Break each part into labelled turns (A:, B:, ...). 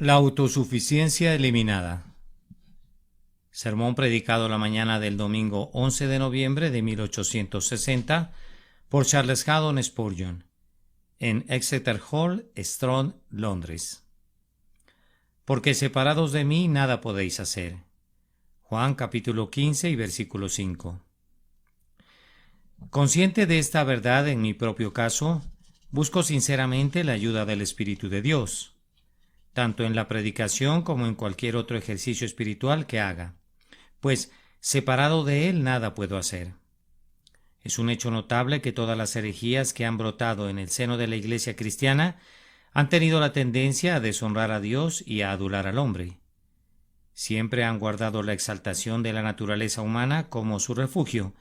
A: La autosuficiencia eliminada. Sermón predicado la mañana del domingo 11 de noviembre de 1860 por Charles Haddon Spurgeon en Exeter Hall, Strand, Londres. Porque separados de mí nada podéis hacer. Juan capítulo 15 y versículo 5. Consciente de esta verdad en mi propio caso, busco sinceramente la ayuda del Espíritu de Dios, tanto en la predicación como en cualquier otro ejercicio espiritual que haga, pues separado de Él nada puedo hacer. Es un hecho notable que todas las herejías que han brotado en el seno de la Iglesia cristiana han tenido la tendencia a deshonrar a Dios y a adular al hombre. Siempre han guardado la exaltación de la naturaleza humana como su refugio,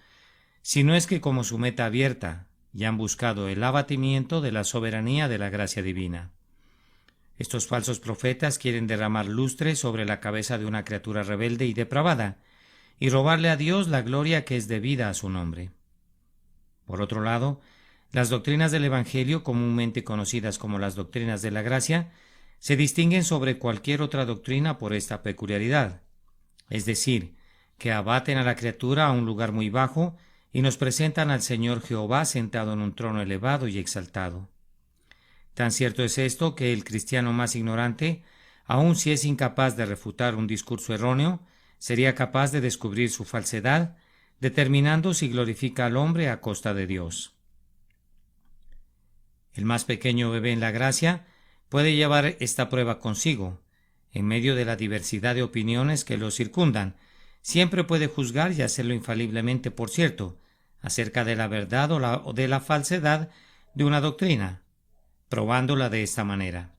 A: si no es que como su meta abierta, y han buscado el abatimiento de la soberanía de la gracia divina. Estos falsos profetas quieren derramar lustre sobre la cabeza de una criatura rebelde y depravada, y robarle a Dios la gloria que es debida a su nombre. Por otro lado, las doctrinas del Evangelio, comúnmente conocidas como las doctrinas de la gracia, se distinguen sobre cualquier otra doctrina por esta peculiaridad, es decir, que abaten a la criatura a un lugar muy bajo y nos presentan al Señor Jehová sentado en un trono elevado y exaltado. Tan cierto es esto que el cristiano más ignorante, aun si es incapaz de refutar un discurso erróneo, sería capaz de descubrir su falsedad, determinando si glorifica al hombre a costa de Dios. El más pequeño bebé en la gracia puede llevar esta prueba consigo. En medio de la diversidad de opiniones que lo circundan, siempre puede juzgar y hacerlo infaliblemente, por cierto, acerca de la verdad o de la falsedad de una doctrina, probándola de esta manera.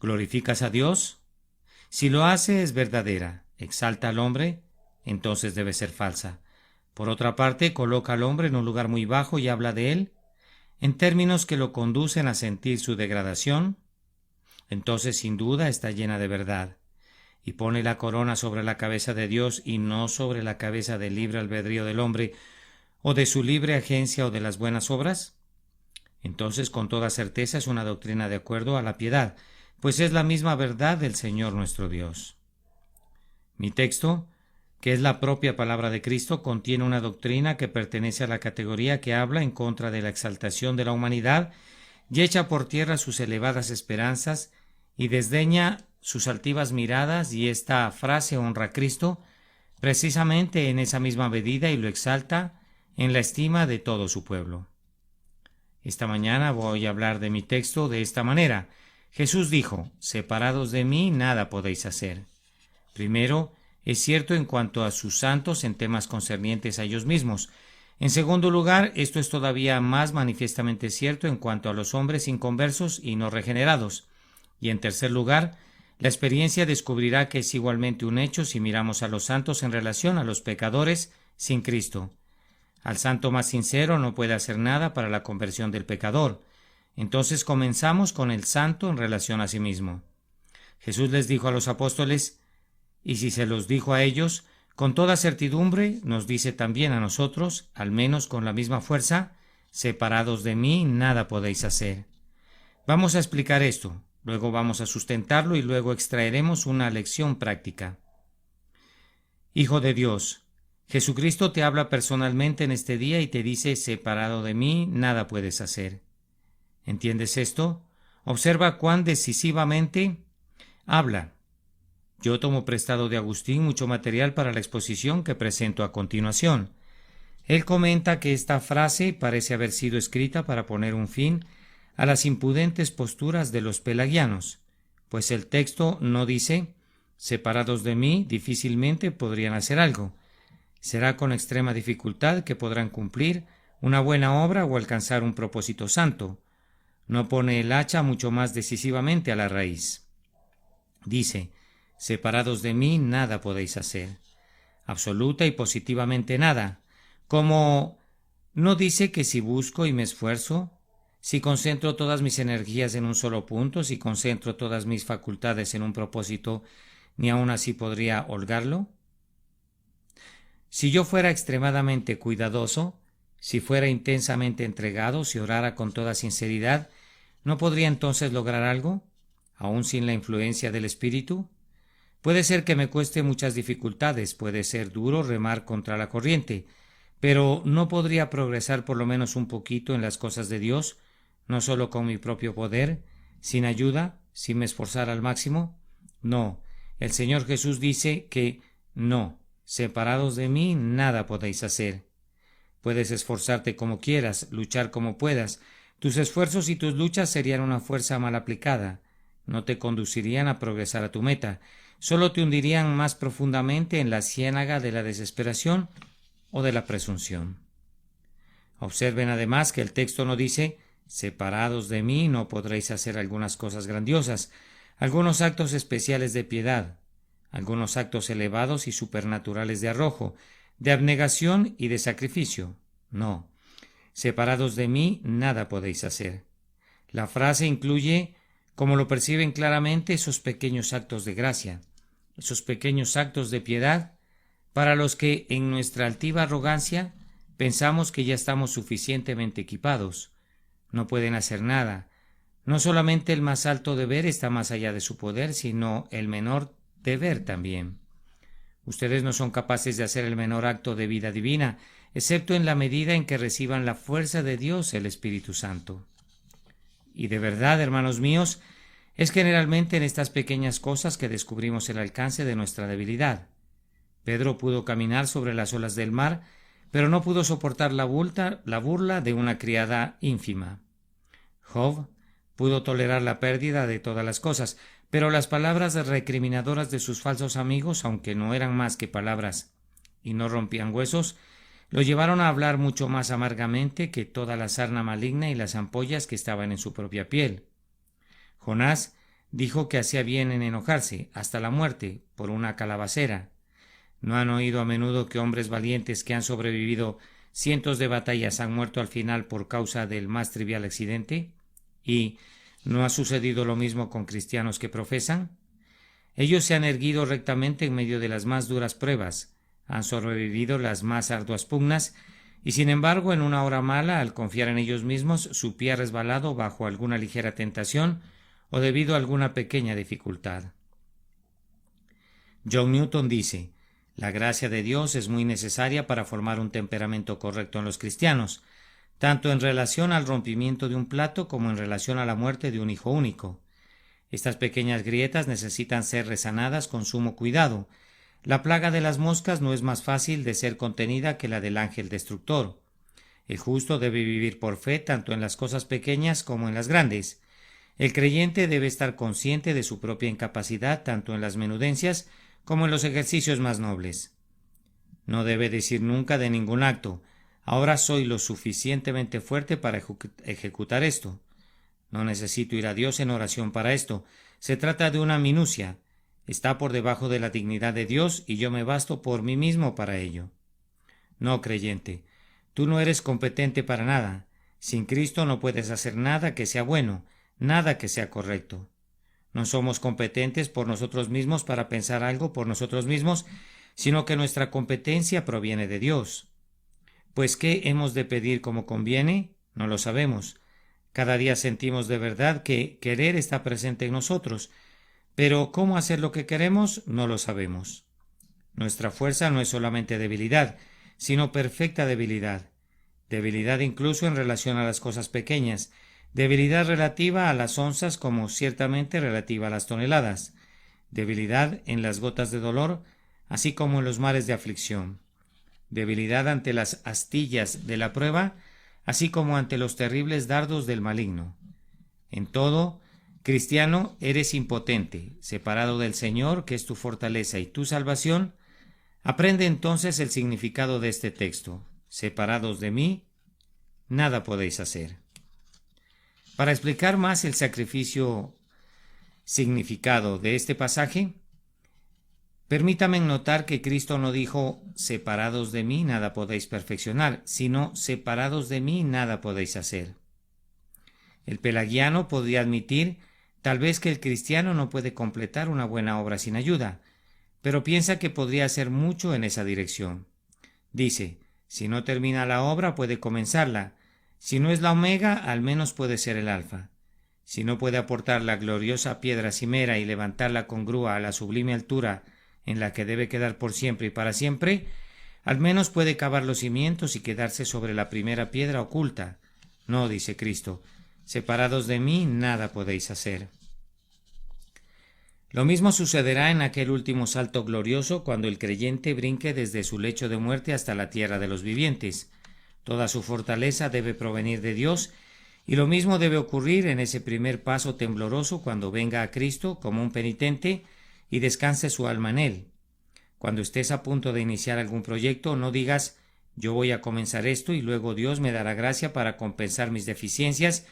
A: ¿Glorificas a Dios? Si lo hace es verdadera. ¿Exalta al hombre? Entonces debe ser falsa. Por otra parte, coloca al hombre en un lugar muy bajo y habla de él, en términos que lo conducen a sentir su degradación. Entonces sin duda está llena de verdad. Y pone la corona sobre la cabeza de Dios y no sobre la cabeza del libre albedrío del hombre o de su libre agencia o de las buenas obras. Entonces con toda certeza es una doctrina de acuerdo a la piedad, pues es la misma verdad del Señor nuestro Dios. Mi texto, que es la propia palabra de Cristo, contiene una doctrina que pertenece a la categoría que habla en contra de la exaltación de la humanidad y echa por tierra sus elevadas esperanzas y desdeña sus altivas miradas, y esta frase honra a Cristo precisamente en esa misma medida y lo exalta en la estima de todo su pueblo. Esta mañana voy a hablar de mi texto de esta manera. Jesús dijo: separados de mí nada podéis hacer. Primero, es cierto en cuanto a sus santos en temas concernientes a ellos mismos. En segundo lugar, esto es todavía más manifiestamente cierto en cuanto a los hombres inconversos y no regenerados. Y en tercer lugar, la experiencia descubrirá que es igualmente un hecho si miramos a los santos en relación a los pecadores sin Cristo. Al santo más sincero no puede hacer nada para la conversión del pecador. Entonces comenzamos con el santo en relación a sí mismo. Jesús les dijo a los apóstoles, y si se los dijo a ellos, con toda certidumbre nos dice también a nosotros, al menos con la misma fuerza: separados de mí nada podéis hacer. Vamos a explicar esto, luego vamos a sustentarlo y luego extraeremos una lección práctica. Hijo de Dios, Jesucristo te habla personalmente en este día y te dice: separado de mí nada puedes hacer. ¿Entiendes esto? Observa cuán decisivamente habla. Yo tomo prestado de Agustín mucho material para la exposición que presento a continuación. Él comenta que esta frase parece haber sido escrita para poner un fin a las impudentes posturas de los pelagianos, pues el texto no dice: separados de mí difícilmente podrían hacer algo. Será con extrema dificultad que podrán cumplir una buena obra o alcanzar un propósito santo. No pone el hacha mucho más decisivamente a la raíz. Dice: separados de mí nada podéis hacer. Absoluta y positivamente nada. Como no dice que si busco y me esfuerzo, si concentro todas mis energías en un solo punto, si concentro todas mis facultades en un propósito, ni aun así podría holgarlo. Si yo fuera extremadamente cuidadoso, si fuera intensamente entregado, si orara con toda sinceridad, ¿no podría entonces lograr algo? aún sin la influencia del Espíritu? Puede ser que me cueste muchas dificultades, puede ser duro remar contra la corriente, pero ¿no podría progresar por lo menos un poquito en las cosas de Dios, no solo con mi propio poder, sin ayuda, sin me esforzar al máximo? No, el Señor Jesús dice que no, separados de mí nada podéis hacer. Puedes esforzarte como quieras, luchar como puedas. Tus esfuerzos y tus luchas serían una fuerza mal aplicada. No te conducirían a progresar a tu meta. Solo te hundirían más profundamente en la ciénaga de la desesperación o de la presunción. Observen además que el texto no dice: separados de mí no podréis hacer algunas cosas grandiosas, algunos actos especiales de piedad, algunos actos elevados y supernaturales de arrojo, de abnegación y de sacrificio. No, separados de mí nada podéis hacer. La frase incluye, como lo perciben claramente, esos pequeños actos de gracia, esos pequeños actos de piedad, para los que en nuestra altiva arrogancia pensamos que ya estamos suficientemente equipados. No pueden hacer nada. No solamente el más alto deber está más allá de su poder, sino el menor deber también. Ustedes no son capaces de hacer el menor acto de vida divina, excepto en la medida en que reciban la fuerza de Dios, el Espíritu Santo. Y de verdad, hermanos míos, es generalmente en estas pequeñas cosas que descubrimos el alcance de nuestra debilidad. Pedro pudo caminar sobre las olas del mar, pero no pudo soportar la burla de una criada ínfima. Job pudo tolerar la pérdida de todas las cosas, pero las palabras recriminadoras de sus falsos amigos, aunque no eran más que palabras y no rompían huesos, lo llevaron a hablar mucho más amargamente que toda la sarna maligna y las ampollas que estaban en su propia piel. Jonás dijo que hacía bien en enojarse hasta la muerte por una calabacera. ¿No han oído a menudo que hombres valientes que han sobrevivido cientos de batallas han muerto al final por causa del más trivial accidente? ¿Y no ha sucedido lo mismo con cristianos que profesan? Ellos se han erguido rectamente en medio de las más duras pruebas, han sobrevivido las más arduas pugnas, y sin embargo en una hora mala, al confiar en ellos mismos, su pie ha resbalado bajo alguna ligera tentación o debido a alguna pequeña dificultad. John Newton dice: la gracia de Dios es muy necesaria para formar un temperamento correcto en los cristianos, tanto en relación al rompimiento de un plato como en relación a la muerte de un hijo único. Estas pequeñas grietas necesitan ser resanadas con sumo cuidado. La plaga de las moscas no es más fácil de ser contenida que la del ángel destructor. El justo debe vivir por fe tanto en las cosas pequeñas como en las grandes. El creyente debe estar consciente de su propia incapacidad tanto en las menudencias como en los ejercicios más nobles. No debe decir nunca de ningún acto: ahora soy lo suficientemente fuerte para ejecutar esto. No necesito ir a Dios en oración para esto. Se trata de una minucia. Está por debajo de la dignidad de Dios y yo me basto por mí mismo para ello. No, creyente, tú no eres competente para nada. Sin Cristo no puedes hacer nada que sea bueno, nada que sea correcto. No somos competentes por nosotros mismos para pensar algo por nosotros mismos, sino que nuestra competencia proviene de Dios. Pues ¿qué hemos de pedir como conviene? No lo sabemos. Cada día sentimos de verdad que querer está presente en nosotros, pero cómo hacer lo que queremos no lo sabemos. Nuestra fuerza no es solamente debilidad, sino perfecta debilidad. Debilidad incluso en relación a las cosas pequeñas, debilidad relativa a las onzas como ciertamente relativa a las toneladas, debilidad en las gotas de dolor, así como en los mares de aflicción, debilidad ante las astillas de la prueba, así como ante los terribles dardos del maligno. En todo, cristiano, eres impotente, separado del Señor, que es tu fortaleza y tu salvación. Aprende entonces el significado de este texto: separados de mí, nada podéis hacer. Para explicar más el significado de este pasaje, permítame notar que Cristo no dijo: separados de mí nada podéis perfeccionar, sino separados de mí nada podéis hacer. El pelagiano podría admitir tal vez que el cristiano no puede completar una buena obra sin ayuda, pero piensa que podría hacer mucho en esa dirección. Dice: si no termina la obra puede comenzarla, si no es la omega al menos puede ser el alfa. Si no puede aportar la gloriosa piedra cimera y levantarla con grúa a la sublime altura en la que debe quedar por siempre y para siempre, al menos puede cavar los cimientos y quedarse sobre la primera piedra oculta. No, dice Cristo, separados de mí nada podéis hacer. Lo mismo sucederá en aquel último salto glorioso cuando el creyente brinque desde su lecho de muerte hasta la tierra de los vivientes. Toda su fortaleza debe provenir de Dios, y lo mismo debe ocurrir en ese primer paso tembloroso cuando venga a Cristo como un penitente y descanse su alma en Él. Cuando estés a punto de iniciar algún proyecto, no digas yo voy a comenzar esto y luego Dios me dará gracia para compensar mis deficiencias,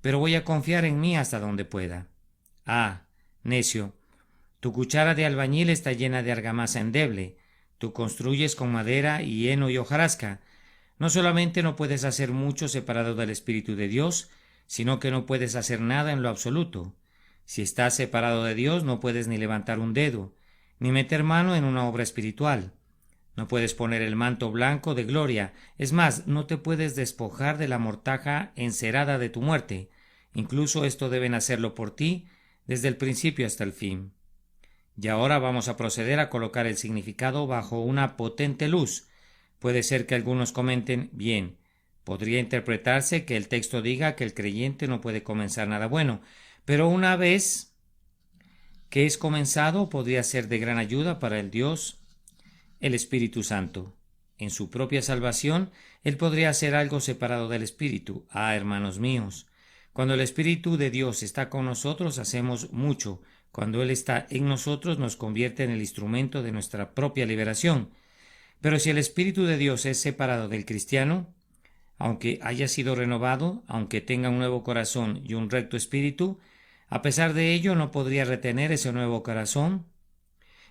A: pero voy a confiar en mí hasta donde pueda. Ah, necio, tu cuchara de albañil está llena de argamasa endeble. Tú construyes con madera y heno y hojarasca. No solamente no puedes hacer mucho separado del Espíritu de Dios, sino que no puedes hacer nada en lo absoluto. Si estás separado de Dios, no puedes ni levantar un dedo, ni meter mano en una obra espiritual. No puedes poner el manto blanco de gloria. Es más, no te puedes despojar de la mortaja encerada de tu muerte. Incluso esto deben hacerlo por ti desde el principio hasta el fin. Y ahora vamos a proceder a colocar el significado bajo una potente luz. Puede ser que algunos comenten, bien, podría interpretarse que el texto diga que el creyente no puede comenzar nada bueno, pero una vez que es comenzado podría ser de gran ayuda para el Dios, el Espíritu Santo. En su propia salvación, Él podría hacer algo separado del Espíritu. Ah, hermanos míos, cuando el Espíritu de Dios está con nosotros, hacemos mucho. Cuando Él está en nosotros, nos convierte en el instrumento de nuestra propia liberación. Pero si el Espíritu de Dios es separado del cristiano, aunque haya sido renovado, aunque tenga un nuevo corazón y un recto espíritu, a pesar de ello no podría retener ese nuevo corazón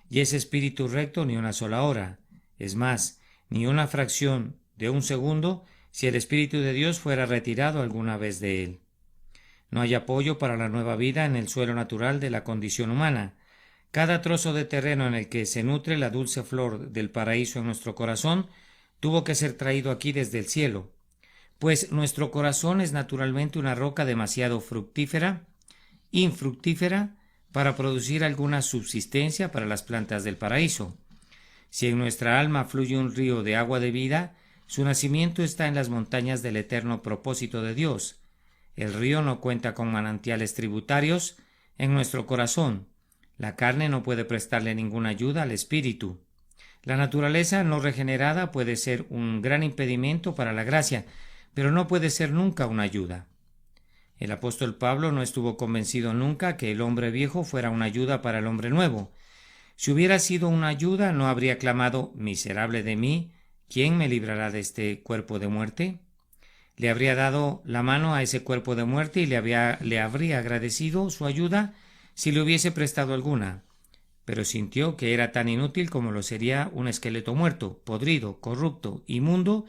A: y ese espíritu recto ni una sola hora. Es más, ni una fracción de un segundo si el Espíritu de Dios fuera retirado alguna vez de él. No hay apoyo para la nueva vida en el suelo natural de la condición humana. Cada trozo de terreno en el que se nutre la dulce flor del paraíso en nuestro corazón tuvo que ser traído aquí desde el cielo, pues nuestro corazón es naturalmente una roca demasiado infructífera, para producir alguna subsistencia para las plantas del paraíso. Si en nuestra alma fluye un río de agua de vida, su nacimiento está en las montañas del eterno propósito de Dios. El río no cuenta con manantiales tributarios en nuestro corazón. La carne no puede prestarle ninguna ayuda al espíritu. La naturaleza no regenerada puede ser un gran impedimento para la gracia, pero no puede ser nunca una ayuda. El apóstol Pablo no estuvo convencido nunca que el hombre viejo fuera una ayuda para el hombre nuevo. Si hubiera sido una ayuda, ¿no habría clamado, miserable de mí, ¿quién me librará de este cuerpo de muerte? Le habría dado la mano a ese cuerpo de muerte y le habría agradecido su ayuda si le hubiese prestado alguna. Pero sintió que era tan inútil como lo sería un esqueleto muerto, podrido, corrupto, inmundo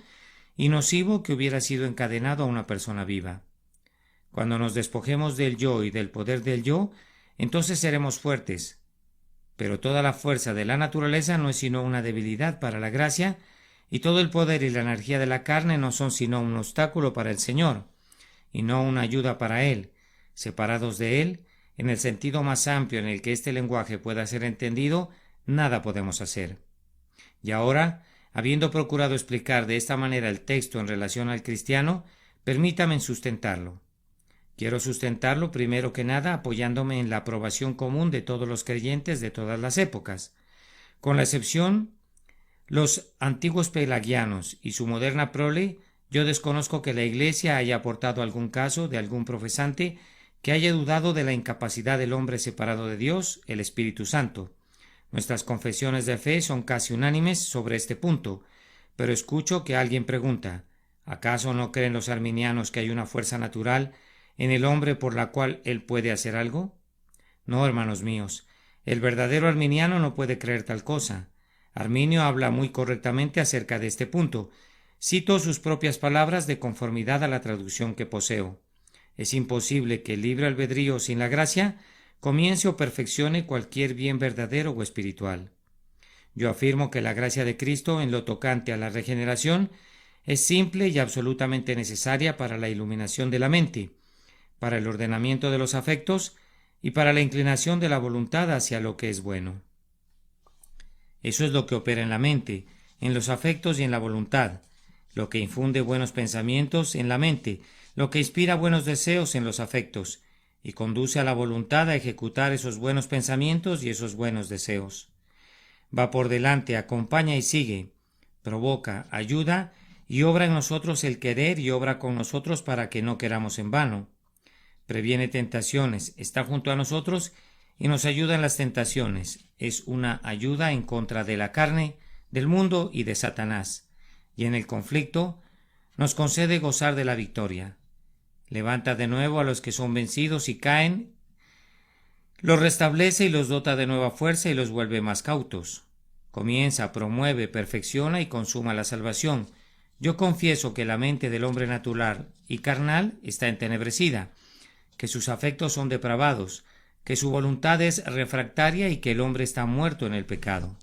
A: y nocivo que hubiera sido encadenado a una persona viva. Cuando nos despojemos del yo y del poder del yo, entonces seremos fuertes. Pero toda la fuerza de la naturaleza no es sino una debilidad para la gracia, y todo el poder y la energía de la carne no son sino un obstáculo para el Señor, y no una ayuda para Él. Separados de Él, en el sentido más amplio en el que este lenguaje pueda ser entendido, nada podemos hacer. Y ahora, habiendo procurado explicar de esta manera el texto en relación al cristiano, permítame sustentarlo. Quiero sustentarlo primero que nada apoyándome en la aprobación común de todos los creyentes de todas las épocas, con la excepción los antiguos pelagianos y su moderna prole. Yo desconozco que la Iglesia haya aportado algún caso de algún profesante que haya dudado de la incapacidad del hombre separado de Dios, el Espíritu Santo. Nuestras confesiones de fe son casi unánimes sobre este punto, pero escucho que alguien pregunta, ¿acaso no creen los arminianos que hay una fuerza natural en el hombre por la cual él puede hacer algo? No, hermanos míos, el verdadero arminiano no puede creer tal cosa. Arminio habla muy correctamente acerca de este punto. Cito sus propias palabras de conformidad a la traducción que poseo. Es imposible que el libre albedrío sin la gracia comience o perfeccione cualquier bien verdadero o espiritual. Yo afirmo que la gracia de Cristo en lo tocante a la regeneración es simple y absolutamente necesaria para la iluminación de la mente, para el ordenamiento de los afectos y para la inclinación de la voluntad hacia lo que es bueno. Eso es lo que opera en la mente, en los afectos y en la voluntad, lo que infunde buenos pensamientos en la mente, lo que inspira buenos deseos en los afectos, y conduce a la voluntad a ejecutar esos buenos pensamientos y esos buenos deseos. Va por delante, acompaña y sigue, provoca, ayuda y obra en nosotros el querer y obra con nosotros para que no queramos en vano. Previene tentaciones, está junto a nosotros y nos ayuda en las tentaciones. Es una ayuda en contra de la carne, del mundo y de Satanás. Y en el conflicto nos concede gozar de la victoria. Levanta de nuevo a los que son vencidos y caen, los restablece y los dota de nueva fuerza y los vuelve más cautos. Comienza, promueve, perfecciona y consuma la salvación. Yo confieso que la mente del hombre natural y carnal está entenebrecida, que sus afectos son depravados, que su voluntad es refractaria y que el hombre está muerto en el pecado.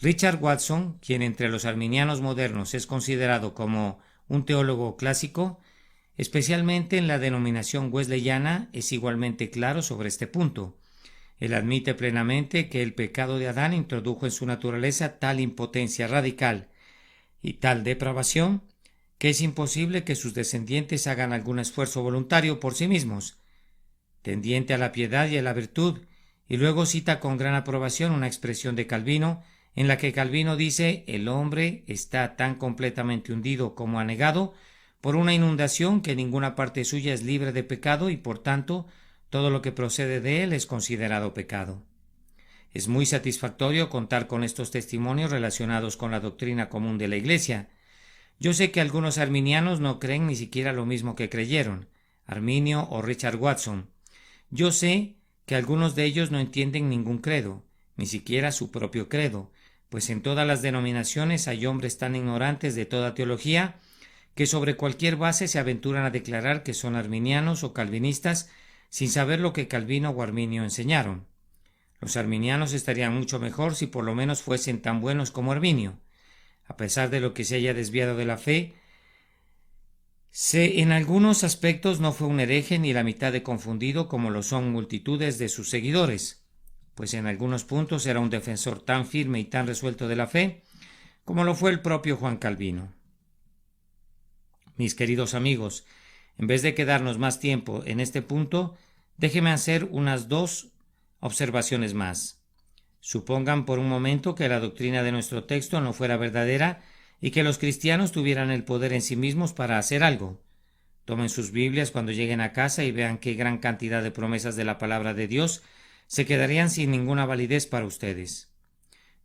A: Richard Watson, quien entre los arminianos modernos es considerado como un teólogo clásico, especialmente en la denominación wesleyana, es igualmente claro sobre este punto. Él admite plenamente que el pecado de Adán introdujo en su naturaleza tal impotencia radical y tal depravación que es imposible que sus descendientes hagan algún esfuerzo voluntario por sí mismos, tendiente a la piedad y a la virtud, y luego cita con gran aprobación una expresión de Calvino, en la que Calvino dice: el hombre está tan completamente hundido como anegado por una inundación que ninguna parte suya es libre de pecado y por tanto todo lo que procede de él es considerado pecado. Es muy satisfactorio contar con estos testimonios relacionados con la doctrina común de la Iglesia. Yo sé que algunos arminianos no creen ni siquiera lo mismo que creyeron, Arminio o Richard Watson. Yo sé que algunos de ellos no entienden ningún credo, ni siquiera su propio credo, pues en todas las denominaciones hay hombres tan ignorantes de toda teología que sobre cualquier base se aventuran a declarar que son arminianos o calvinistas sin saber lo que Calvino o Arminio enseñaron. Los arminianos estarían mucho mejor si por lo menos fuesen tan buenos como Arminio. A pesar de lo que se haya desviado de la fe, en algunos aspectos no fue un hereje ni la mitad de confundido como lo son multitudes de sus seguidores, pues en algunos puntos era un defensor tan firme y tan resuelto de la fe como lo fue el propio Juan Calvino. Mis queridos amigos, en vez de quedarnos más tiempo en este punto, déjenme hacer unas 2 observaciones más. Supongan por un momento que la doctrina de nuestro texto no fuera verdadera y que los cristianos tuvieran el poder en sí mismos para hacer algo. Tomen sus Biblias cuando lleguen a casa y vean qué gran cantidad de promesas de la palabra de Dios se quedarían sin ninguna validez para ustedes.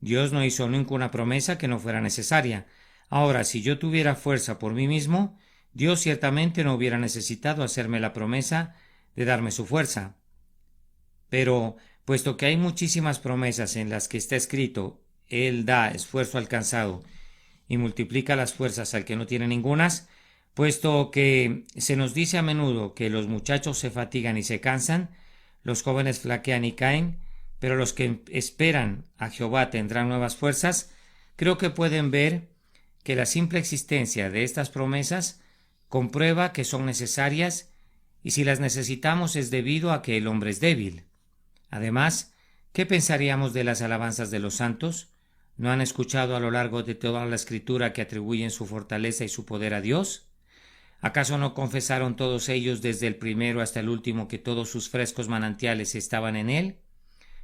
A: Dios no hizo nunca una promesa que no fuera necesaria. Ahora, si yo tuviera fuerza por mí mismo, Dios ciertamente no hubiera necesitado hacerme la promesa de darme su fuerza. Pero, puesto que hay muchísimas promesas en las que está escrito, Él da esfuerzo al cansado y multiplica las fuerzas al que no tiene ningunas, puesto que se nos dice a menudo que los muchachos se fatigan y se cansan, los jóvenes flaquean y caen, pero los que esperan a Jehová tendrán nuevas fuerzas, creo que pueden ver que la simple existencia de estas promesas comprueba que son necesarias y si las necesitamos es debido a que el hombre es débil. Además, ¿qué pensaríamos de las alabanzas de los santos? ¿No han escuchado a lo largo de toda la Escritura que atribuyen su fortaleza y su poder a Dios? ¿Acaso no confesaron todos ellos desde el primero hasta el último que todos sus frescos manantiales estaban en Él?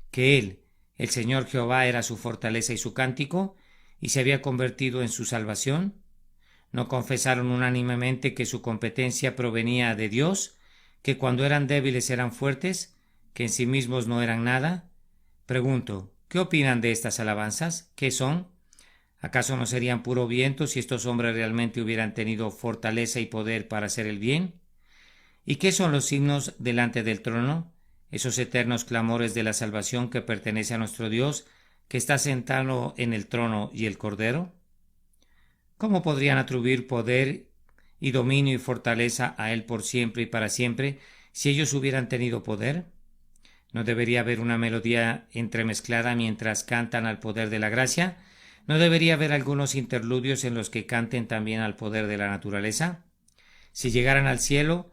A: ¿Que Él, el Señor Jehová, era su fortaleza y su cántico, y se había convertido en su salvación? ¿No confesaron unánimemente que su competencia provenía de Dios, que cuando eran débiles eran fuertes, que en sí mismos no eran nada? Pregunto, ¿qué opinan de estas alabanzas? ¿Qué son? ¿Acaso no serían puro viento si estos hombres realmente hubieran tenido fortaleza y poder para hacer el bien? ¿Y qué son los himnos delante del trono? Esos eternos clamores de la salvación que pertenece a nuestro Dios, que está sentado en el trono y el Cordero. ¿Cómo podrían atribuir poder y dominio y fortaleza a Él por siempre y para siempre si ellos hubieran tenido poder? ¿No debería haber una melodía entremezclada mientras cantan al poder de la gracia? ¿No debería haber algunos interludios en los que canten también al poder de la naturaleza? Si llegaran al cielo,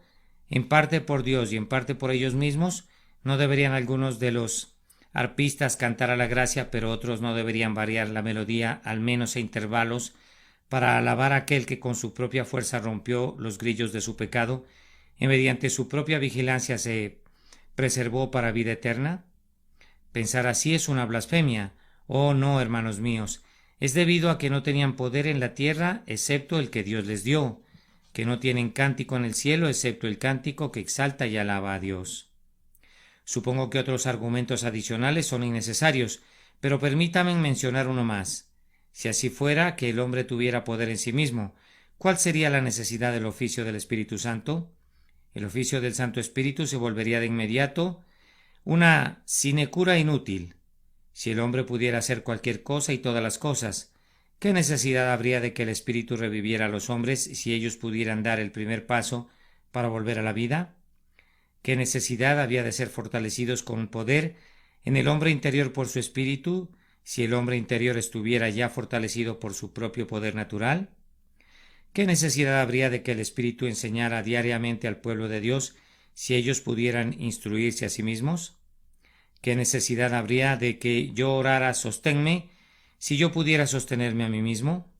A: en parte por Dios y en parte por ellos mismos, no deberían algunos de los arpistas cantar a la gracia, pero otros no deberían variar la melodía, al menos a intervalos, para alabar a aquel que con su propia fuerza rompió los grillos de su pecado y mediante su propia vigilancia se preservó para vida eterna? Pensar así es una blasfemia. Oh no, hermanos míos, es debido a que no tenían poder en la tierra excepto el que Dios les dio, que no tienen cántico en el cielo excepto el cántico que exalta y alaba a Dios. Supongo que otros argumentos adicionales son innecesarios, pero permítanme mencionar uno más. Si así fuera, que el hombre tuviera poder en sí mismo, ¿cuál sería la necesidad del oficio del Espíritu Santo? El oficio del Santo Espíritu se volvería de inmediato una sinecura inútil. Si el hombre pudiera hacer cualquier cosa y todas las cosas, ¿qué necesidad habría de que el Espíritu reviviera a los hombres si ellos pudieran dar el primer paso para volver a la vida? ¿Qué necesidad había de ser fortalecidos con poder en el hombre interior por su espíritu, si el hombre interior estuviera ya fortalecido por su propio poder natural? ¿Qué necesidad habría de que el Espíritu enseñara diariamente al pueblo de Dios si ellos pudieran instruirse a sí mismos? ¿Qué necesidad habría de que yo orara sosténme si yo pudiera sostenerme a mí mismo?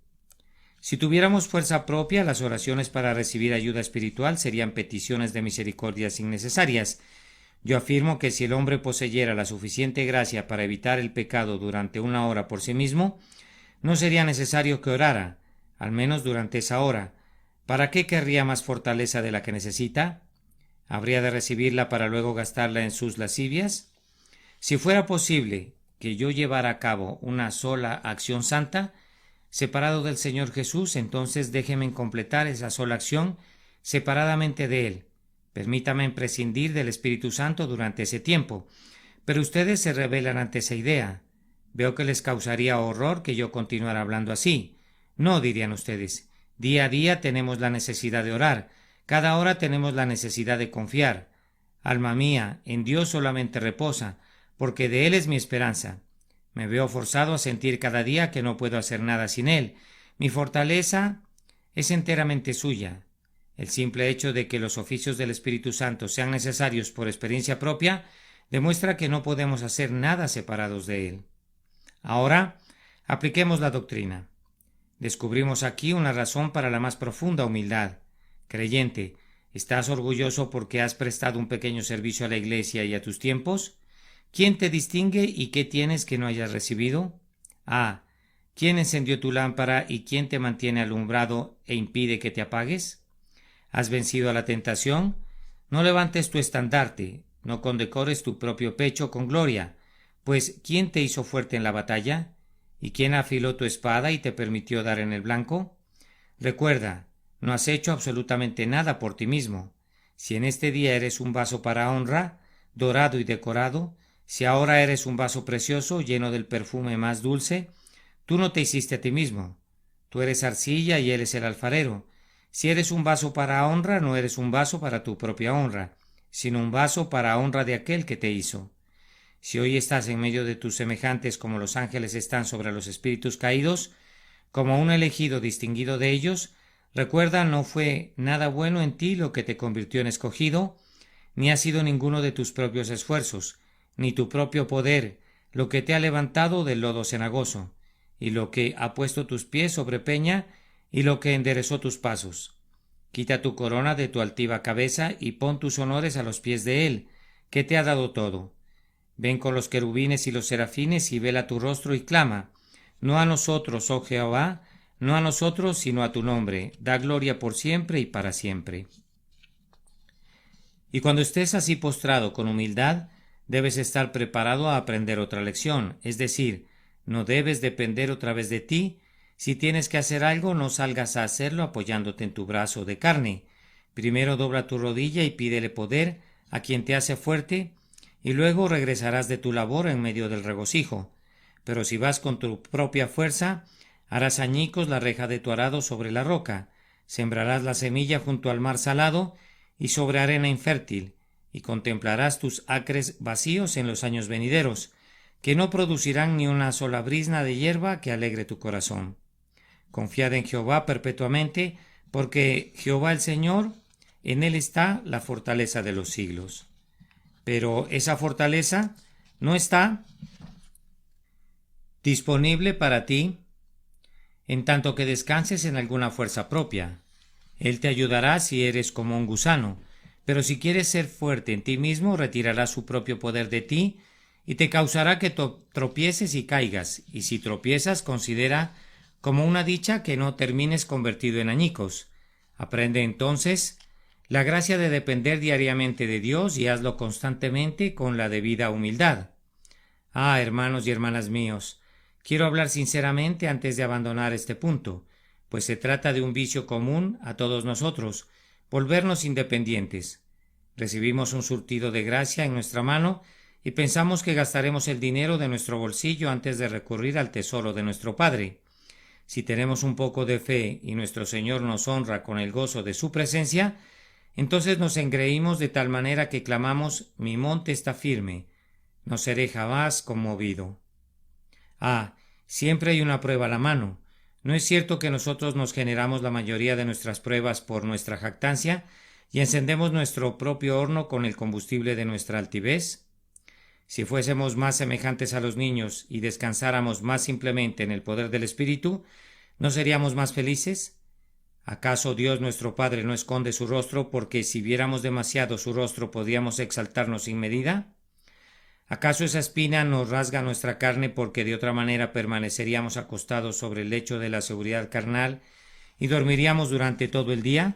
A: Si tuviéramos fuerza propia, las oraciones para recibir ayuda espiritual serían peticiones de misericordias innecesarias. Yo afirmo que si el hombre poseyera la suficiente gracia para evitar el pecado durante una hora por sí mismo, no sería necesario que orara, al menos durante esa hora. ¿Para qué querría más fortaleza de la que necesita? ¿Habría de recibirla para luego gastarla en sus lascivias? Si fuera posible que yo llevara a cabo una sola acción santa, separado del Señor Jesús, entonces déjeme completar esa sola acción separadamente de Él. Permítame prescindir del Espíritu Santo durante ese tiempo. Pero ustedes se rebelan ante esa idea. Veo que les causaría horror que yo continuara hablando así. No, dirían ustedes. Día a día tenemos la necesidad de orar. Cada hora tenemos la necesidad de confiar. Alma mía, en Dios solamente reposa, porque de Él es mi esperanza. Me veo forzado a sentir cada día que no puedo hacer nada sin Él. Mi fortaleza es enteramente suya. El simple hecho de que los oficios del Espíritu Santo sean necesarios por experiencia propia demuestra que no podemos hacer nada separados de Él. Ahora, apliquemos la doctrina. Descubrimos aquí una razón para la más profunda humildad. Creyente, ¿estás orgulloso porque has prestado un pequeño servicio a la Iglesia y a tus tiempos? ¿Quién te distingue y qué tienes que no hayas recibido? Ah, ¿quién encendió tu lámpara y quién te mantiene alumbrado e impide que te apagues? ¿Has vencido a la tentación? No levantes tu estandarte, no condecores tu propio pecho con gloria, pues ¿quién te hizo fuerte en la batalla? ¿Y quién afiló tu espada y te permitió dar en el blanco? Recuerda, no has hecho absolutamente nada por ti mismo. Si en este día eres un vaso para honra, dorado y decorado, si ahora eres un vaso precioso, lleno del perfume más dulce, tú no te hiciste a ti mismo. Tú eres arcilla y él es el alfarero. Si eres un vaso para honra, no eres un vaso para tu propia honra, sino un vaso para honra de aquel que te hizo. Si hoy estás en medio de tus semejantes como los ángeles están sobre los espíritus caídos, como un elegido distinguido de ellos, recuerda, no fue nada bueno en ti lo que te convirtió en escogido, ni ha sido ninguno de tus propios esfuerzos, ni tu propio poder, lo que te ha levantado del lodo cenagoso, y lo que ha puesto tus pies sobre peña, y lo que enderezó tus pasos. Quita tu corona de tu altiva cabeza y pon tus honores a los pies de él, que te ha dado todo. Ven con los querubines y los serafines y vela tu rostro y clama, no a nosotros, oh Jehová, no a nosotros, sino a tu nombre, da gloria por siempre y para siempre. Y cuando estés así postrado con humildad, debes estar preparado a aprender otra lección, es decir, no debes depender otra vez de ti. Si tienes que hacer algo, no salgas a hacerlo apoyándote en tu brazo de carne. Primero dobla tu rodilla y pídele poder a quien te hace fuerte, y luego regresarás de tu labor en medio del regocijo. Pero si vas con tu propia fuerza, harás añicos la reja de tu arado sobre la roca, sembrarás la semilla junto al mar salado y sobre arena infértil, y contemplarás tus acres vacíos en los años venideros, que no producirán ni una sola brizna de hierba que alegre tu corazón. Confiad en Jehová perpetuamente, porque Jehová el Señor En Él está la fortaleza de los siglos. Pero esa fortaleza no está disponible para ti en tanto que descanses en alguna fuerza propia. Él te ayudará si eres como un gusano, pero si quieres ser fuerte en ti mismo, retirará su propio poder de ti y te causará que tropieces y caigas, y si tropiezas, considera como una dicha que no termines convertido en añicos. Aprende entonces la gracia de depender diariamente de Dios y hazlo constantemente con la debida humildad. Ah, hermanos y hermanas míos, quiero hablar sinceramente antes de abandonar este punto, pues se trata de un vicio común a todos nosotros, volvernos independientes. Recibimos un surtido de gracia en nuestra mano y pensamos que gastaremos el dinero de nuestro bolsillo antes de recurrir al tesoro de nuestro Padre. Si tenemos un poco de fe y nuestro Señor nos honra con el gozo de su presencia, entonces nos engreímos de tal manera que clamamos: mi monte está firme, no seré jamás conmovido. Ah, siempre hay una prueba a la mano. ¿No es cierto que nosotros nos generamos la mayoría de nuestras pruebas por nuestra jactancia y encendemos nuestro propio horno con el combustible de nuestra altivez? Si fuésemos más semejantes a los niños y descansáramos más simplemente en el poder del Espíritu, ¿no seríamos más felices? ¿Acaso Dios nuestro Padre no esconde su rostro porque si viéramos demasiado su rostro podríamos exaltarnos sin medida? ¿Acaso esa espina nos rasga nuestra carne porque de otra manera permaneceríamos acostados sobre el lecho de la seguridad carnal y dormiríamos durante todo el día?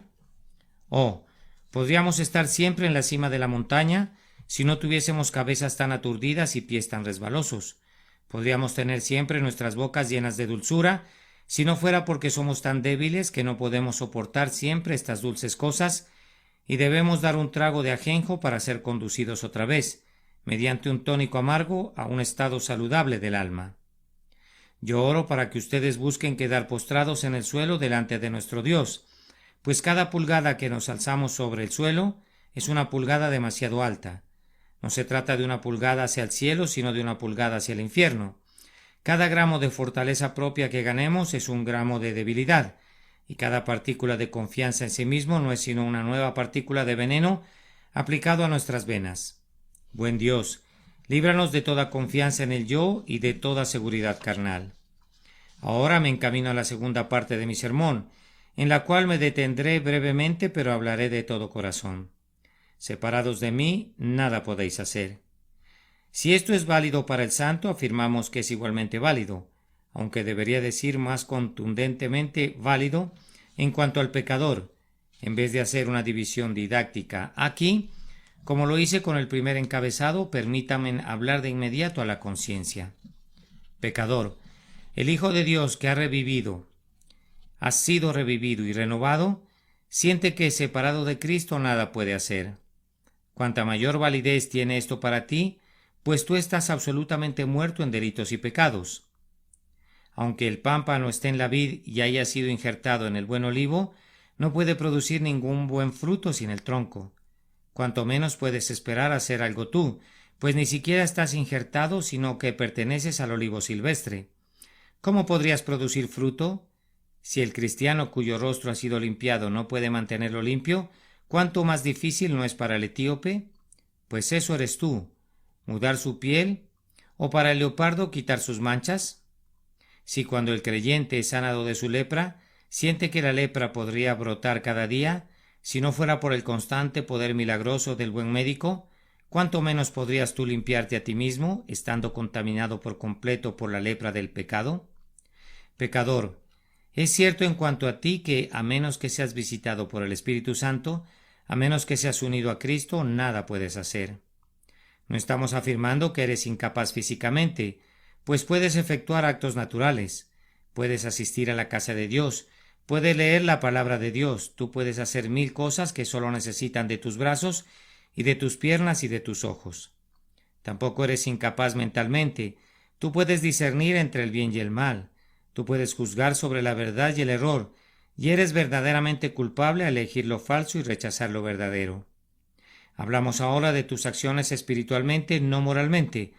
A: ¿O podríamos estar siempre en la cima de la montaña si no tuviésemos cabezas tan aturdidas y pies tan resbalosos? ¿Podríamos tener siempre nuestras bocas llenas de dulzura si no fuera porque somos tan débiles que no podemos soportar siempre estas dulces cosas y debemos dar un trago de ajenjo para ser conducidos otra vez, mediante un tónico amargo, a un estado saludable del alma? Yo oro para que ustedes busquen quedar postrados en el suelo delante de nuestro Dios, pues cada pulgada que nos alzamos sobre el suelo es una pulgada demasiado alta. No se trata de una pulgada hacia el cielo, sino de una pulgada hacia el infierno. Cada gramo de fortaleza propia que ganemos es un gramo de debilidad, y cada partícula de confianza en sí mismo no es sino una nueva partícula de veneno aplicado a nuestras venas. Buen Dios, líbranos de toda confianza en el yo y de toda seguridad carnal. Ahora me encamino a la segunda parte de mi sermón, en la cual me detendré brevemente, pero hablaré de todo corazón. Separados de mí, nada podéis hacer. Si esto es válido para el santo, afirmamos que es igualmente válido, aunque debería decir más contundentemente válido en cuanto al pecador, en vez de hacer una división didáctica aquí. Como lo hice con el primer encabezado, permítanme hablar de inmediato a la conciencia. Pecador, el Hijo de Dios que ha sido revivido y renovado, siente que separado de Cristo nada puede hacer. Cuanta mayor validez tiene esto para ti, pues tú estás absolutamente muerto en delitos y pecados. Aunque el pámpano esté en la vid y haya sido injertado en el buen olivo, no puede producir ningún buen fruto sin el tronco. Cuanto menos puedes esperar hacer algo tú, pues ni siquiera estás injertado, sino que perteneces al olivo silvestre. ¿Cómo podrías producir fruto? Si el cristiano cuyo rostro ha sido limpiado no puede mantenerlo limpio, ¿cuánto más difícil no es para el etíope? Pues eso eres tú, mudar su piel, o para el leopardo quitar sus manchas. Si cuando el creyente es sanado de su lepra, siente que la lepra podría brotar cada día, si no fuera por el constante poder milagroso del buen médico, ¿cuánto menos podrías tú limpiarte a ti mismo, estando contaminado por completo por la lepra del pecado? Pecador, es cierto en cuanto a ti que, a menos que seas visitado por el Espíritu Santo, a menos que seas unido a Cristo, nada puedes hacer. No estamos afirmando que eres incapaz físicamente, pues puedes efectuar actos naturales, puedes asistir a la casa de Dios, puedes leer la palabra de Dios, tú puedes hacer 1000 cosas que solo necesitan de tus brazos y de tus piernas y de tus ojos. Tampoco eres incapaz mentalmente, tú puedes discernir entre el bien y el mal, tú puedes juzgar sobre la verdad y el error, y eres verdaderamente culpable a elegir lo falso y rechazar lo verdadero. Hablamos ahora de tus acciones espiritualmente, no moralmente.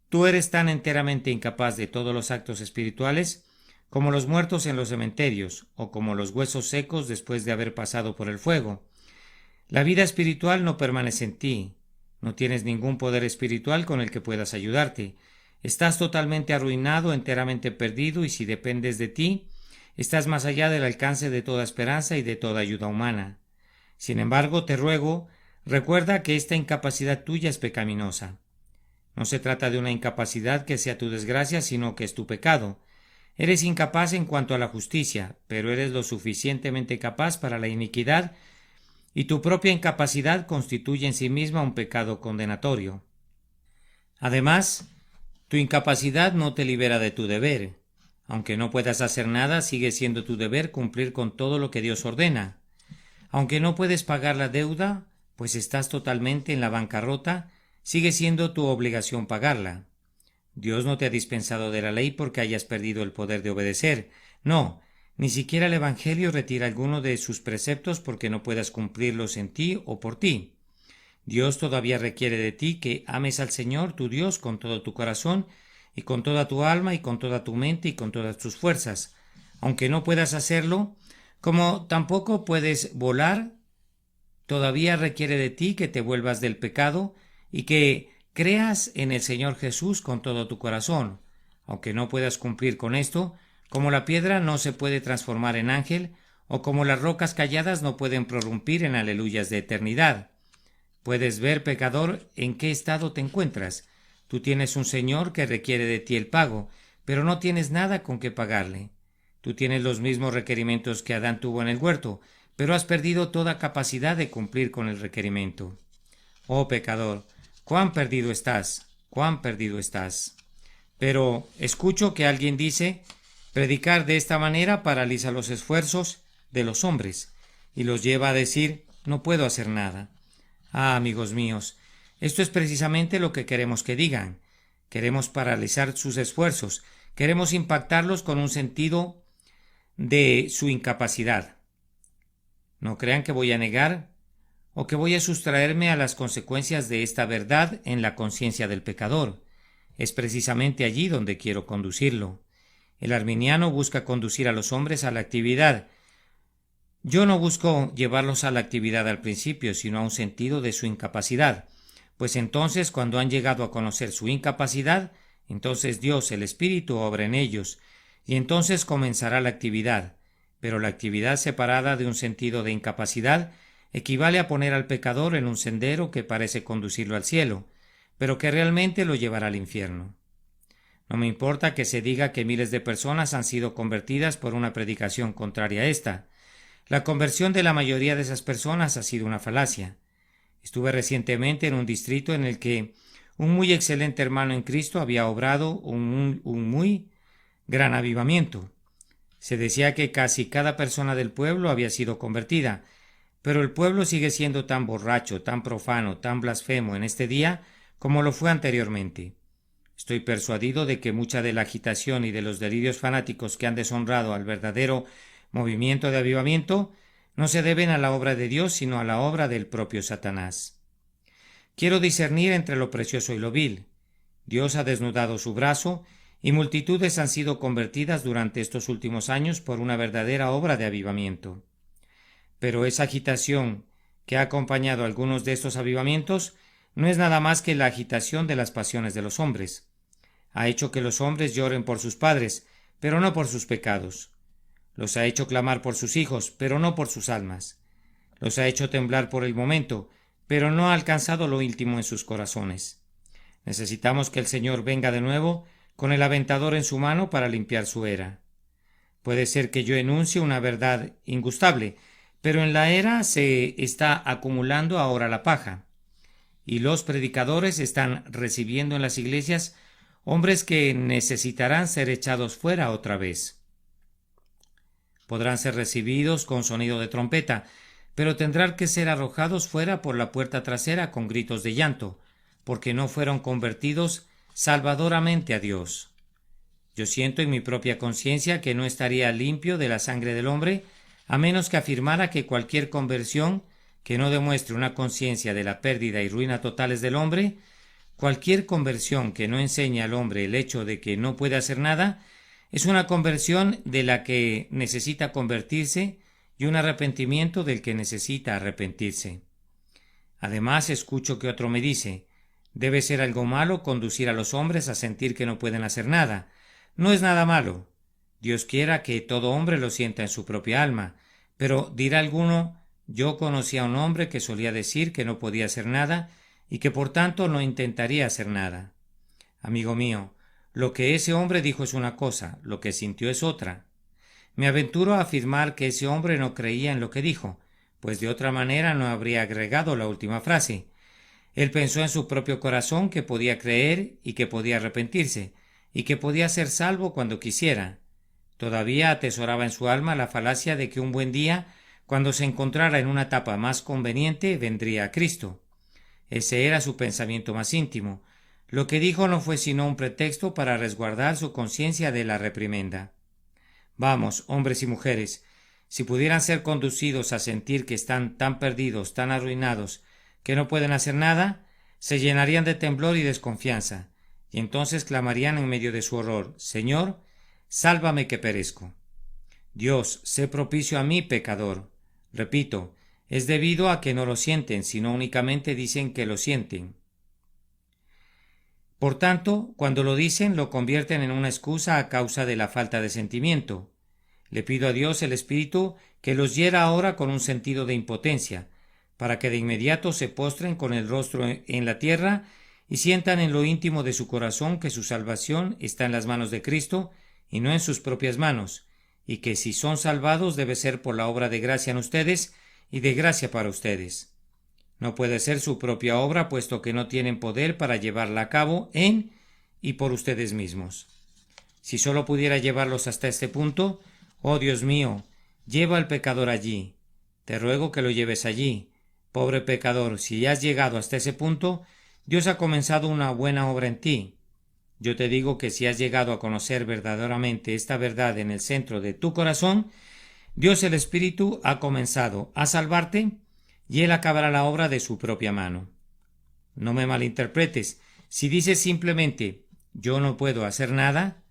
A: Tú eres tan enteramente incapaz de todos los actos espirituales como los muertos en los cementerios, o como los huesos secos después de haber pasado por el fuego. La vida espiritual no permanece en ti. No tienes ningún poder espiritual con el que puedas ayudarte. Estás totalmente arruinado, enteramente perdido, y si dependes de ti, estás más allá del alcance de toda esperanza y de toda ayuda humana. Sin embargo, te ruego, recuerda que esta incapacidad tuya es pecaminosa. No se trata de una incapacidad que sea tu desgracia, sino que es tu pecado. Eres incapaz en cuanto a la justicia, pero eres lo suficientemente capaz para la iniquidad, y tu propia incapacidad constituye en sí misma un pecado condenatorio. Además, tu incapacidad no te libera de tu deber. Aunque no puedas hacer nada, sigue siendo tu deber cumplir con todo lo que Dios ordena. Aunque no puedes pagar la deuda, pues estás totalmente en la bancarrota, sigue siendo tu obligación pagarla. Dios no te ha dispensado de la ley porque hayas perdido el poder de obedecer. No, ni siquiera el Evangelio retira alguno de sus preceptos porque no puedas cumplirlos en ti o por ti. Dios todavía requiere de ti que ames al Señor tu Dios con todo tu corazón y con toda tu alma y con toda tu mente y con todas tus fuerzas. Aunque no puedas hacerlo, como tampoco puedes volar, todavía requiere de ti que te vuelvas del pecado y que creas en el Señor Jesús con todo tu corazón. Aunque no puedas cumplir con esto, como la piedra no se puede transformar en ángel, o como las rocas calladas no pueden prorrumpir en aleluyas de eternidad. Puedes ver, pecador, en qué estado te encuentras. Tú tienes un Señor que requiere de ti el pago, pero no tienes nada con que pagarle. Tú tienes los mismos requerimientos que Adán tuvo en el huerto, pero has perdido toda capacidad de cumplir con el requerimiento. Oh pecador, cuán perdido estás, cuán perdido estás. Pero escucho que alguien dice, predicar de esta manera paraliza los esfuerzos de los hombres y los lleva a decir, no puedo hacer nada. Ah, amigos míos, esto es precisamente lo que queremos que digan. Queremos paralizar sus esfuerzos, queremos impactarlos con un sentido de su incapacidad. No crean que voy a negar o que voy a sustraerme a las consecuencias de esta verdad en la conciencia del pecador. Es precisamente allí donde quiero conducirlo. El arminiano busca conducir a los hombres a la actividad. Yo no busco llevarlos a la actividad al principio, sino a un sentido de su incapacidad, pues entonces, cuando han llegado a conocer su incapacidad, entonces Dios, el Espíritu, obra en ellos, y entonces comenzará la actividad. Pero la actividad separada de un sentido de incapacidad equivale a poner al pecador en un sendero que parece conducirlo al cielo, pero que realmente lo llevará al infierno. No me importa que se diga que miles de personas han sido convertidas por una predicación contraria a esta. La conversión de la mayoría de esas personas ha sido una falacia. Estuve recientemente en un distrito en el que un muy excelente hermano en Cristo había obrado un muy gran avivamiento. Se decía que casi cada persona del pueblo había sido convertida, pero el pueblo sigue siendo tan borracho, tan profano, tan blasfemo en este día como lo fue anteriormente. Estoy persuadido de que mucha de la agitación y de los delirios fanáticos que han deshonrado al verdadero movimiento de avivamiento no se deben a la obra de Dios, sino a la obra del propio Satanás. Quiero discernir entre lo precioso y lo vil. Dios ha desnudado su brazo y multitudes han sido convertidas durante estos últimos años por una verdadera obra de avivamiento. Pero esa agitación que ha acompañado algunos de estos avivamientos no es nada más que la agitación de las pasiones de los hombres. Ha hecho que los hombres lloren por sus padres, pero no por sus pecados. Los ha hecho clamar por sus hijos, pero no por sus almas. Los ha hecho temblar por el momento, pero no ha alcanzado lo íntimo en sus corazones. Necesitamos que el Señor venga de nuevo con el aventador en su mano para limpiar su era. Puede ser que yo enuncie una verdad ingustable, pero en la era se está acumulando ahora la paja, y los predicadores están recibiendo en las iglesias hombres que necesitarán ser echados fuera otra vez. Podrán ser recibidos con sonido de trompeta, pero tendrán que ser arrojados fuera por la puerta trasera con gritos de llanto, porque no fueron convertidos salvadoramente a Dios. Yo siento en mi propia conciencia que no estaría limpio de la sangre del hombre, a menos que afirmara que cualquier conversión que no demuestre una conciencia de la pérdida y ruina totales del hombre, cualquier conversión que no enseñe al hombre el hecho de que no puede hacer nada, es una conversión de la que necesita convertirse y un arrepentimiento del que necesita arrepentirse. Además, escucho que otro me dice: debe ser algo malo conducir a los hombres a sentir que no pueden hacer nada. No es nada malo. Dios quiera que todo hombre lo sienta en su propia alma. Pero dirá alguno: yo conocí a un hombre que solía decir que no podía hacer nada y que por tanto no intentaría hacer nada. Amigo mío, lo que ese hombre dijo es una cosa, lo que sintió es otra. Me aventuro a afirmar que ese hombre no creía en lo que dijo, pues de otra manera no habría agregado la última frase. Él pensó en su propio corazón que podía creer y que podía arrepentirse, y que podía ser salvo cuando quisiera. Todavía atesoraba en su alma la falacia de que un buen día, cuando se encontrara en una etapa más conveniente, vendría a Cristo. Ese era su pensamiento más íntimo. Lo que dijo no fue sino un pretexto para resguardar su conciencia de la reprimenda. Vamos, hombres y mujeres, si pudieran ser conducidos a sentir que están tan perdidos, tan arruinados, que no pueden hacer nada, se llenarían de temblor y desconfianza, y entonces clamarían en medio de su horror: Señor, sálvame que perezco. Dios, sé propicio a mí, pecador. Repito, es debido a que no lo sienten, sino únicamente dicen que lo sienten. Por tanto, cuando lo dicen, lo convierten en una excusa a causa de la falta de sentimiento. Le pido a Dios el Espíritu que los hiera ahora con un sentido de impotencia, para que de inmediato se postren con el rostro en la tierra y sientan en lo íntimo de su corazón que su salvación está en las manos de Cristo y no en sus propias manos, y que si son salvados debe ser por la obra de gracia en ustedes y de gracia para ustedes. No puede ser su propia obra, puesto que no tienen poder para llevarla a cabo en y por ustedes mismos. Si sólo pudiera llevarlos hasta este punto, oh Dios mío, lleva al pecador allí. Te ruego que lo lleves allí. Pobre pecador, si has llegado hasta ese punto, Dios ha comenzado una buena obra en ti. Yo te digo que si has llegado a conocer verdaderamente esta verdad en el centro de tu corazón, Dios el Espíritu ha comenzado a salvarte y Él acabará la obra de su propia mano. No me malinterpretes. Si dices simplemente yo no puedo hacer nada,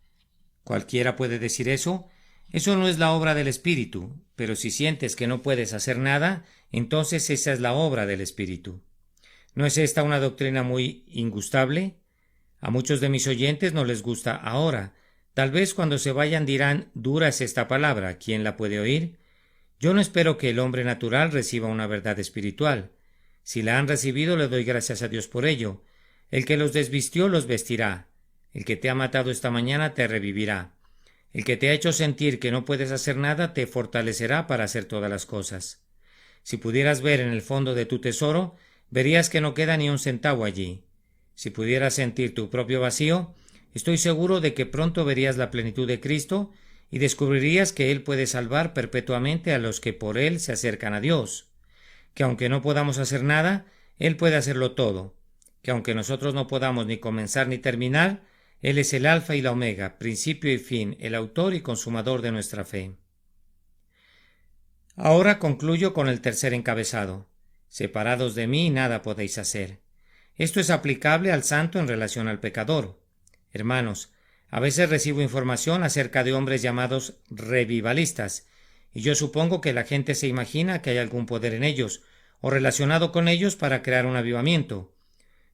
A: cualquiera puede decir eso, eso no es la obra del Espíritu, pero si sientes que no puedes hacer nada, entonces esa es la obra del Espíritu. ¿No es esta una doctrina muy ingustable? A muchos de mis oyentes no les gusta ahora. Tal vez cuando se vayan dirán: dura es esta palabra, ¿quién la puede oír? Yo no espero que el hombre natural reciba una verdad espiritual. Si la han recibido, le doy gracias a Dios por ello. El que los desvistió los vestirá. El que te ha matado esta mañana te revivirá. El que te ha hecho sentir que no puedes hacer nada te fortalecerá para hacer todas las cosas. Si pudieras ver en el fondo de tu tesoro, verías que no queda ni un centavo allí. Si pudieras sentir tu propio vacío, estoy seguro de que pronto verías la plenitud de Cristo y descubrirías que Él puede salvar perpetuamente a los que por Él se acercan a Dios, que aunque no podamos hacer nada, Él puede hacerlo todo, que aunque nosotros no podamos ni comenzar ni terminar, Él es el alfa y la omega, principio y fin, el autor y consumador de nuestra fe. Ahora concluyo con el tercer encabezado: separados de mí nada podéis hacer. Esto es aplicable al santo en relación al pecador. Hermanos, a veces recibo información acerca de hombres llamados revivalistas, y yo supongo que la gente se imagina que hay algún poder en ellos, o relacionado con ellos para crear un avivamiento.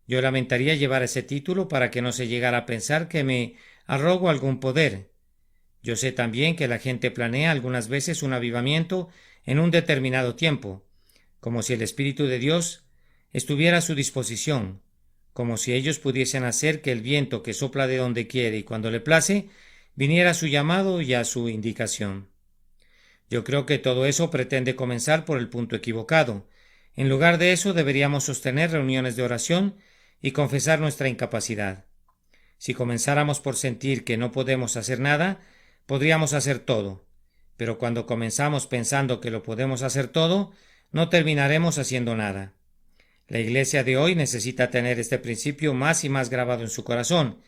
A: Yo lamentaría llevar ese título para que no se llegara a pensar que me arrogo algún poder. Yo sé también que la gente planea algunas veces un avivamiento en un determinado tiempo, como si el Espíritu de Dios estuviera a su disposición, como si ellos pudiesen hacer que el viento que sopla de donde quiere y cuando le place viniera a su llamado y a su indicación. Yo creo que todo eso pretende comenzar por el punto equivocado. En lugar de eso deberíamos sostener reuniones de oración y confesar nuestra incapacidad. Si comenzáramos por sentir que no podemos hacer nada, podríamos hacer todo. Pero cuando comenzamos pensando que lo podemos hacer todo, no terminaremos haciendo nada. La Iglesia de hoy necesita tener este principio más y más grabado en su corazón.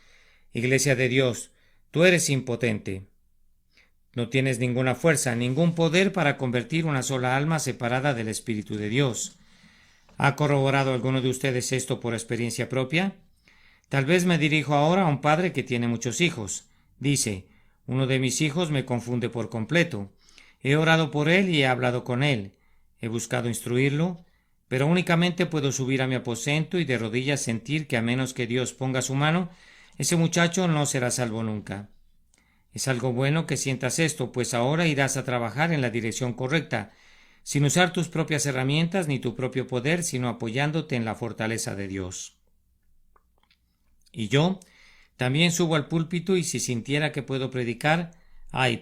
A: Iglesia de Dios, tú eres impotente. No tienes ninguna fuerza, ningún poder para convertir una sola alma separada del Espíritu de Dios. ¿Ha corroborado alguno de ustedes esto por experiencia propia? Tal vez me dirijo ahora a un padre que tiene muchos hijos. Dice: uno de mis hijos me confunde por completo. He orado por él y he hablado con él. He buscado instruirlo. pero únicamente puedo subir a mi aposento y de rodillas sentir que a menos que Dios ponga su mano, ese muchacho no será salvo nunca. Es algo bueno que sientas esto, pues ahora irás a trabajar en la dirección correcta, sin usar tus propias herramientas ni tu propio poder, sino apoyándote en la fortaleza de Dios. Y yo también subo al púlpito y si sintiera que puedo predicar,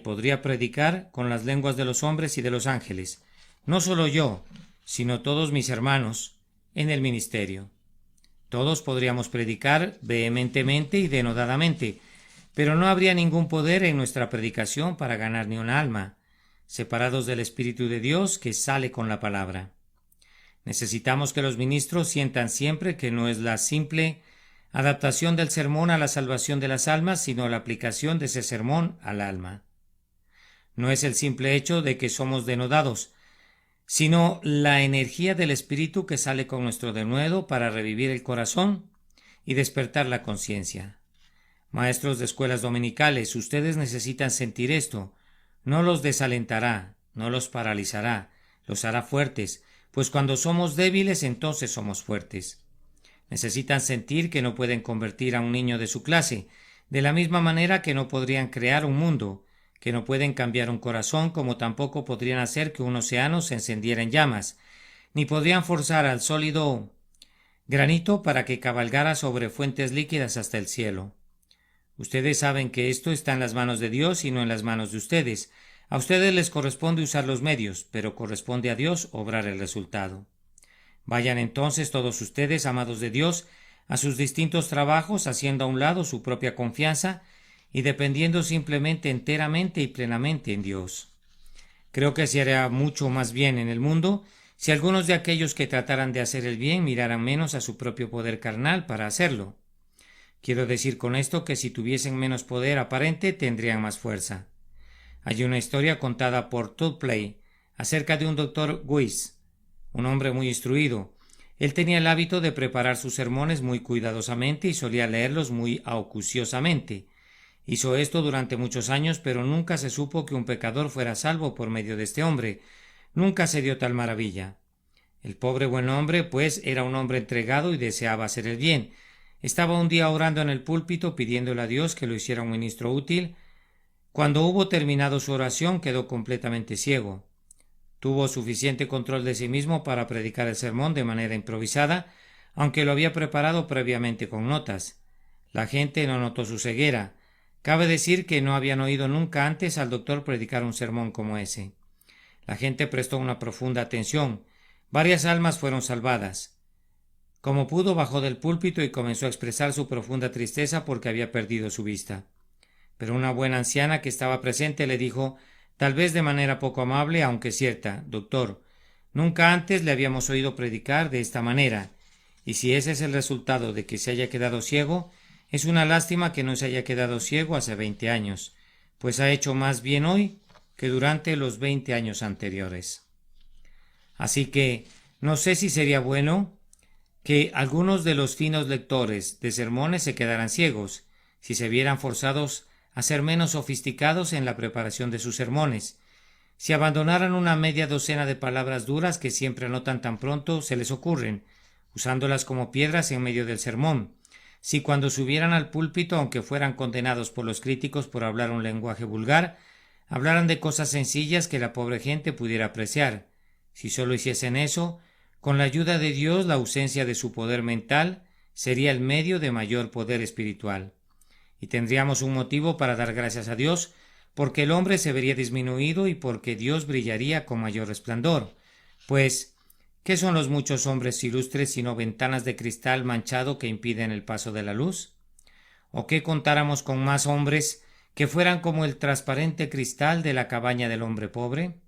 A: podría predicar con las lenguas de los hombres y de los ángeles, no solo yo, sino todos mis hermanos en el ministerio. Todos podríamos predicar vehementemente y denodadamente, pero no habría ningún poder en nuestra predicación para ganar ni un alma, separados del Espíritu de Dios que sale con la palabra. Necesitamos que los ministros sientan siempre que no es la simple adaptación del sermón a la salvación de las almas, sino la aplicación de ese sermón al alma. No es el simple hecho de que somos denodados, sino la energía del Espíritu que sale con nuestro denuedo para revivir el corazón y despertar la conciencia. Maestros de escuelas dominicales, ustedes necesitan sentir esto. No los desalentará, no los paralizará, los hará fuertes, pues cuando somos débiles entonces somos fuertes. Necesitan sentir que no pueden convertir a un niño de su clase, de la misma manera que no podrían crear un mundo, que no pueden cambiar un corazón, como tampoco podrían hacer que un océano se encendiera en llamas, ni podrían forzar al sólido granito para que cabalgara sobre fuentes líquidas hasta el cielo. Ustedes saben que esto está en las manos de Dios y no en las manos de ustedes. A ustedes les corresponde usar los medios, pero corresponde a Dios obrar el resultado. Vayan entonces todos ustedes, amados de Dios, a sus distintos trabajos, haciendo a un lado su propia confianza y dependiendo simplemente enteramente y plenamente en Dios. Creo que se haría mucho más bien en el mundo si algunos de aquellos que trataran de hacer el bien miraran menos a su propio poder carnal para hacerlo. Quiero decir con esto que si tuviesen menos poder aparente tendrían más fuerza. Hay una historia contada por Tudplay acerca de un doctor Weiss, un hombre muy instruido. Él tenía el hábito de preparar sus sermones muy cuidadosamente y solía leerlos muy acuciosamente. Hizo esto durante muchos años, pero nunca se supo que un pecador fuera salvo por medio de este hombre. Nunca se dio tal maravilla. El pobre buen hombre, pues, era un hombre entregado y deseaba hacer el bien. Estaba un día orando en el púlpito pidiéndole a Dios que lo hiciera un ministro útil. Cuando hubo terminado su oración quedó completamente ciego. Tuvo suficiente control de sí mismo para predicar el sermón de manera improvisada, aunque lo había preparado previamente con notas. La gente no notó su ceguera. Cabe decir que no habían oído nunca antes al doctor predicar un sermón como ese. La gente prestó una profunda atención. Varias almas fueron salvadas. Como pudo, bajó del púlpito y comenzó a expresar su profunda tristeza porque había perdido su vista. Pero una buena anciana que estaba presente le dijo, tal vez de manera poco amable, aunque cierta: Doctor, nunca antes le habíamos oído predicar de esta manera, y si ese es el resultado de que se haya quedado ciego, es una lástima que no se haya quedado ciego hace 20 años, pues ha hecho más bien hoy que durante los 20 años anteriores. Así que no sé si sería bueno que algunos de los finos lectores de sermones se quedaran ciegos, si se vieran forzados a ser menos sofisticados en la preparación de sus sermones, si abandonaran una media docena de palabras duras que siempre anotan tan pronto se les ocurren, usándolas como piedras en medio del sermón, si cuando subieran al púlpito, aunque fueran condenados por los críticos por hablar un lenguaje vulgar, hablaran de cosas sencillas que la pobre gente pudiera apreciar. Si solo hiciesen eso, con la ayuda de Dios, la ausencia de su poder mental sería el medio de mayor poder espiritual. Y tendríamos un motivo para dar gracias a Dios, porque el hombre se vería disminuido y porque Dios brillaría con mayor resplandor. Pues, ¿qué son los muchos hombres ilustres sino ventanas de cristal manchado que impiden el paso de la luz? ¿O qué contáramos con más hombres que fueran como el transparente cristal de la cabaña del hombre pobre,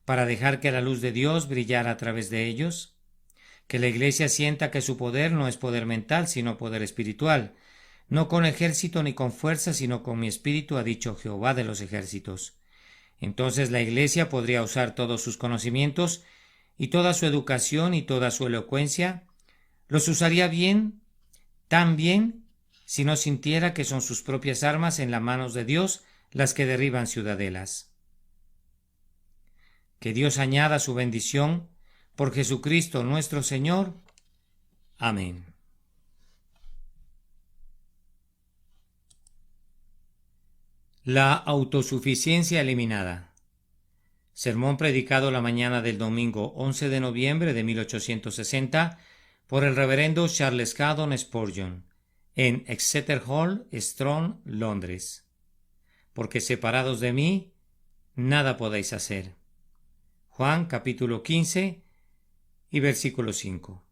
A: para dejar que la luz de Dios brillara a través de ellos? Que la Iglesia sienta que su poder no es poder mental, sino poder espiritual, no con ejército ni con fuerza, sino con mi espíritu, ha dicho Jehová de los ejércitos. Entonces la Iglesia podría usar todos sus conocimientos y toda su educación y toda su elocuencia, los usaría bien, tan bien, si no sintiera que son sus propias armas en las manos de Dios las que derriban ciudadelas. Que Dios añada su bendición Por Jesucristo nuestro Señor. Amén. La autosuficiencia eliminada. Sermón predicado la mañana del domingo 11 de noviembre de 1860 por el reverendo Charles Haddon Spurgeon en Exeter Hall, Strand, Londres. Porque separados de mí, nada podéis hacer. Juan capítulo 15 y versículo 5.